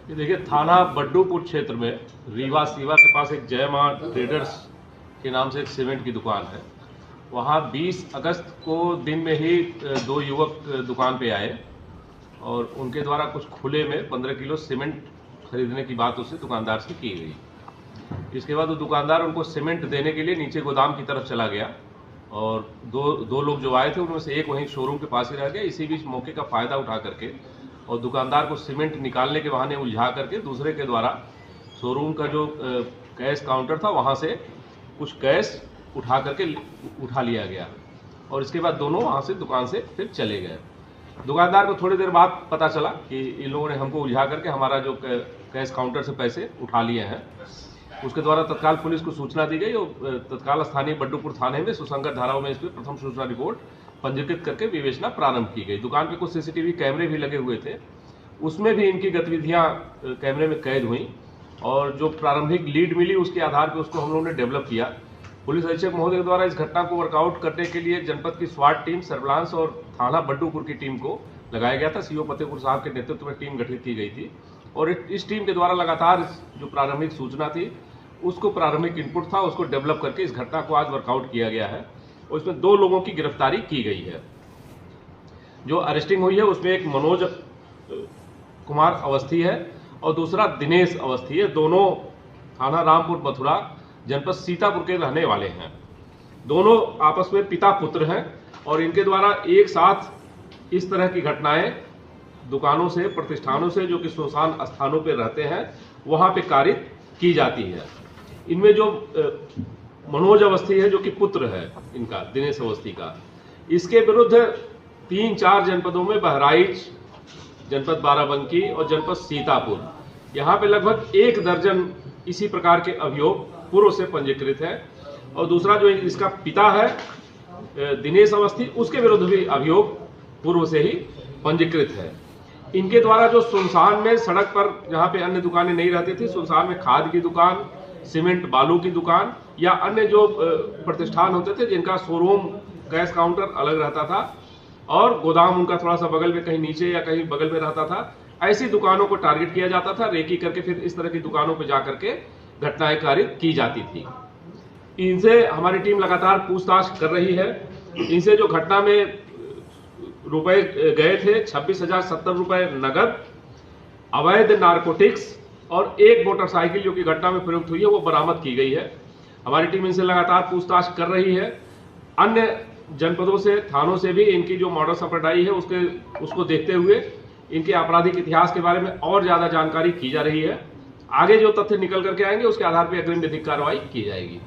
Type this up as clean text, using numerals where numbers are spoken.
ये देखिए, थाना बड्डूपुर क्षेत्र में रीवा सीवा के पास एक जय मां ट्रेडर्स के नाम से एक सीमेंट की दुकान है। वहाँ 20 अगस्त को दिन में ही दो युवक दुकान पे आए और उनके द्वारा कुछ खुले में 15 किलो सीमेंट खरीदने की बात उससे दुकानदार से की गई। इसके बाद वो दुकानदार उनको सीमेंट देने के लिए नीचे गोदाम की तरफ चला गया और दो लोग जो आए थे उनमें से एक वहीं शोरूम के पास ही रह गया। इसी बीच मौके का फायदा उठा करके और दुकानदार को सीमेंट निकालने के बहाने उलझा करके दूसरे के द्वारा शोरूम का जो कैश काउंटर था वहां से कुछ कैश उठा लिया गया और इसके बाद दोनों वहां से दुकान से फिर चले गए। दुकानदार को थोड़ी देर बाद पता चला कि इन लोगों ने हमको उलझा करके हमारा जो कैश काउंटर से पैसे उठा लिए हैं। उसके द्वारा तत्काल पुलिस को सूचना दी गई और तत्काल स्थानीय बड्डूपुर थाने में सुसंगत धाराओं में इस पर प्रथम सूचना रिपोर्ट पंजीकृत करके विवेचना प्रारंभ की गई। दुकान पे कुछ सीसीटीवी कैमरे भी लगे हुए थे, उसमें भी इनकी गतिविधियां कैमरे में कैद हुई और जो प्रारंभिक लीड मिली उसके आधार पर उसको हम लोगों ने डेवलप किया। पुलिस अधीक्षक महोदय द्वारा इस घटना को वर्कआउट करने के लिए जनपद की स्वाट टीम, सर्विलांस और थाना बड्डूपुर की टीम को लगाया गया था। सीओ फतेहपुर साहब के नेतृत्व में टीम गठित की गई थी और इस टीम के द्वारा लगातार जो प्रारंभिक सूचना थी, उसको प्रारंभिक इनपुट था, उसको डेवलप करके इस घटना को आज वर्कआउट किया गया है और इसमें 2 लोगों की गिरफ्तारी की गई है। जो अरेस्टिंग हुई है उसमें एक मनोज कुमार अवस्थी है और दूसरा दिनेश अवस्थी है। दोनों थाना रामपुर मथुरा जनपद सीतापुर के रहने वाले हैं। दोनों आपस में पिता पुत्र हैं और इनके द्वारा एक साथ इस तरह की घटनाएं दुकानों से, प्रतिष्ठानों से जो कि सुनसान स्थानों पर रहते हैं वहां पे कारित की जाती है। इनमें जो मनोज अवस्थी है जो कि पुत्र है इनका, दिनेश अवस्थी का, इसके विरुद्ध 3-4 जनपदों में बहराइच, जनपद बाराबंकी और जनपद सीतापुर, यहाँ पे लगभग 1 दर्जन इसी प्रकार के अभियोग पूर्व से पंजीकृत है। और दूसरा जो इसका पिता है दिनेश अवस्थी, उसके विरुद्ध भी अभियोग पूर्व से ही पंजीकृत है। इनके द्वारा जो सुनसान में सड़क पर जहाँ पे अन्य दुकानें नहीं रहती थी, सुनसान में खाद की दुकान, सीमेंट बालू की दुकान या अन्य जो प्रतिष्ठान होते थे जिनका शोरूम कैश काउंटर अलग रहता था और गोदाम उनका थोड़ा सा बगल में कहीं नीचे या कहीं बगल में रहता था, ऐसी दुकानों को टारगेट किया जाता था। रेकी करके फिर इस तरह की दुकानों पर जाकर के घटनाएं कारित की जाती थी। इनसे हमारी टीम लगातार पूछताछ कर रही है। इनसे जो घटना में रुपए गए थे 26,070 रुपए नगद, अवैध नारकोटिक्स और एक मोटरसाइकिल जो कि घटना में प्रयुक्त हुई है वो बरामद की गई है। हमारी टीम इनसे लगातार पूछताछ कर रही है। अन्य जनपदों से, थानों से भी इनकी जो मॉडस ऑपरेंडी है उसको देखते हुए इनके आपराधिक इतिहास के बारे में और ज्यादा जानकारी की जा रही है। आगे जो तथ्य निकल करके आएंगे उसके आधार पर अग्रिम विधिक कार्रवाई की जाएगी।